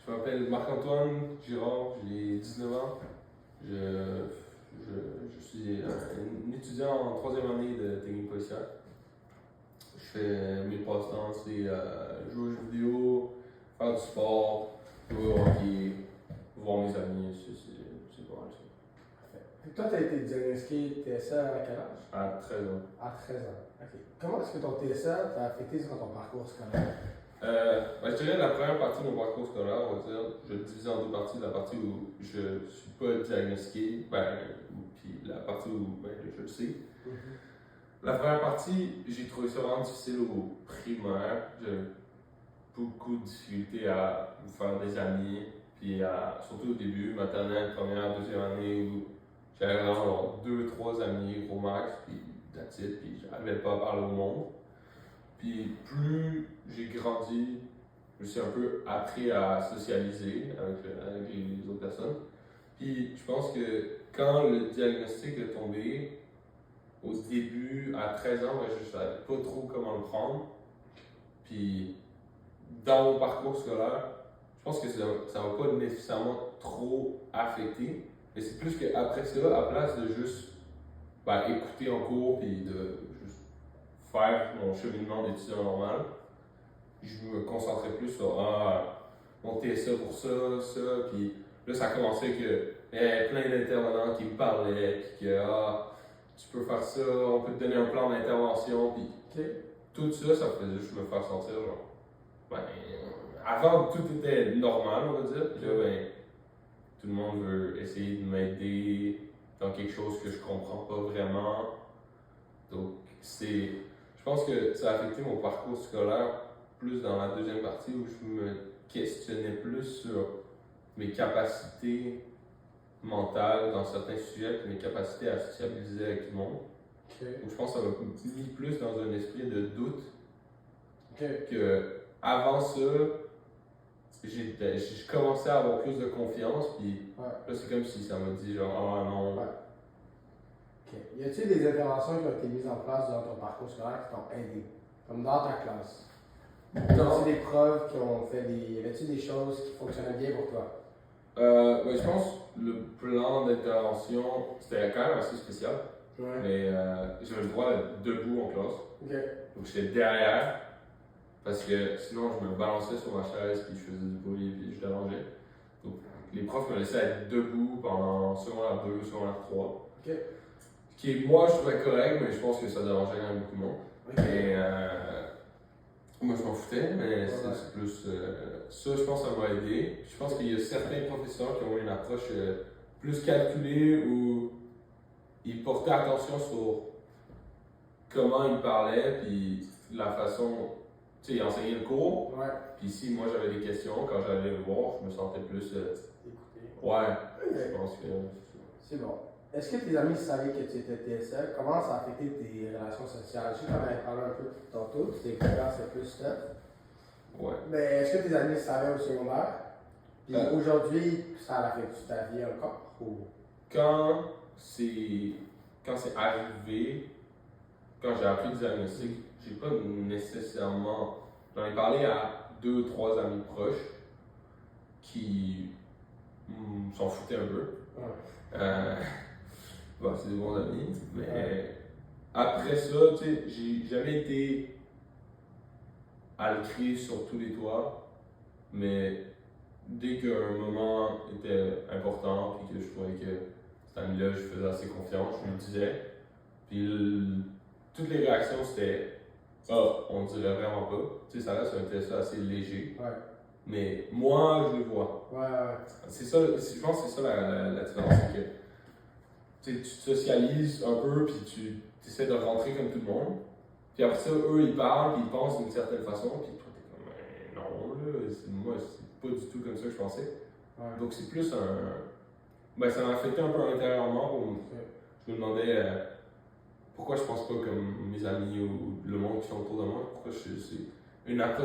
Je m'appelle Marc-Antoine Girard, j'ai 19 ans. Je suis un étudiant en troisième année de technique policière. Je fais mes passe-temps, c'est jouer aux jeux vidéo, faire du sport, jouer au hockey, voir mes amis, c'est pas mal ça. Fait que toi, tu as été diagnostiqué TSA à quel âge? À 13 ans. À 13 ans. OK. Comment est-ce que ton TSA t'a affecté durant ton parcours scolaire? Je dirais la première partie de mon parcours scolaire, on va dire, je le divise en deux parties. La partie où je suis pas diagnostiqué, puis la partie où je le sais. La première partie, j'ai trouvé ça vraiment difficile au primaire. J'ai beaucoup de difficultés à me faire des amis, puis surtout au début, maternelle, première, deuxième année, où j'avais vraiment genre 2-3 amis, gros max, puis that's it, puis j'arrivais pas à parler au monde. Puis plus j'ai grandi, je me suis un peu appris à socialiser avec les autres personnes. Puis je pense que quand le diagnostic est tombé, au début, à 13 ans, je ne savais pas trop comment le prendre. Puis dans mon parcours scolaire, je pense que ça ne m'a pas nécessairement trop affecté. Mais c'est plus qu'après ça, à place de juste écouter en cours puis de juste faire mon cheminement d'étudiant normal, je me concentrais plus sur mon TSA pour ça, puis là ça a commencé que plein d'intervenants qui me parlaient, puis que tu peux faire ça, on peut te donner un plan d'intervention, puis tout ça, ça faisait juste me faire sentir genre, avant tout était normal, on va dire, puis là tout le monde veut essayer de m'aider dans quelque chose que je comprends pas vraiment, donc je pense que ça a affecté mon parcours scolaire plus dans la deuxième partie où je me questionnais plus sur mes capacités mentales dans certains sujets, mes capacités à sociabiliser avec tout le monde. Donc je pense que ça m'a mis plus dans un esprit de doute que avant ça, je commençais à avoir plus de confiance, puis là c'est comme si ça m'a dit genre non. Y a-t-il des interventions qui ont été mises en place dans ton parcours scolaire qui t'ont aidé, comme dans ta classe? Y a-t-il des preuves qui ont fait y avait-il des choses qui fonctionnaient bien pour toi? Je pense que le plan d'intervention, c'était quand même assez spécial. Mais j'avais le droit d'être debout en classe. Donc j'étais derrière, parce que sinon je me balançais sur ma chaise, puis je faisais du bruit, puis je dérangeais. Donc les profs me laissaient être debout pendant secondaire 2, secondaire 3. Qui, moi, je trouvais correct, mais je pense que ça dérangeait quand même beaucoup de monde. Et moi, je m'en foutais, mais c'est plus ça, je pense que ça m'a aidé. Je pense qu'il y a certains professeurs qui ont une approche plus calculée où ils portaient attention sur comment ils parlaient, puis la façon, tu sais, ils enseignaient le cours. Puis si moi j'avais des questions, quand j'allais le voir, je me sentais plus écouté. Je pense que c'est bon. Est-ce que tes amis savaient que tu étais TSA? Comment ça a affecté tes relations sociales? Je sais qu'on avait parlé un peu tantôt, tes copains c'est plus stuff. Mais est-ce que tes amis savaient au secondaire? Puis aujourd'hui, ça a affecté ta vie encore? Quand c'est arrivé, quand j'ai appris le diagnostic, j'ai pas nécessairement. J'en ai parlé à 2-3 amis proches qui s'en foutaient un peu. C'est des bons amis, mais après ça, tu sais, j'ai jamais été à le crier sur tous les toits, mais dès qu'un moment était important, puis que je trouvais que cet ami-là, je faisais assez confiance, je lui disais. Puis toutes les réactions, c'était on dirait vraiment pas. Tu sais, ça reste un test assez léger. Mais moi, je le vois. C'est ça, je pense que c'est ça la différence, c'est que tu te socialises un peu, puis tu essaies de rentrer comme tout le monde. Puis après ça, eux, ils parlent, puis ils pensent d'une certaine façon, puis toi, t'es comme, non, là, moi, c'est pas du tout comme ça que je pensais. Donc c'est plus ça m'a affecté un peu intérieurement, où je me demandais pourquoi je pense pas comme mes amis ou le monde qui sont autour de moi, pourquoi c'est une approche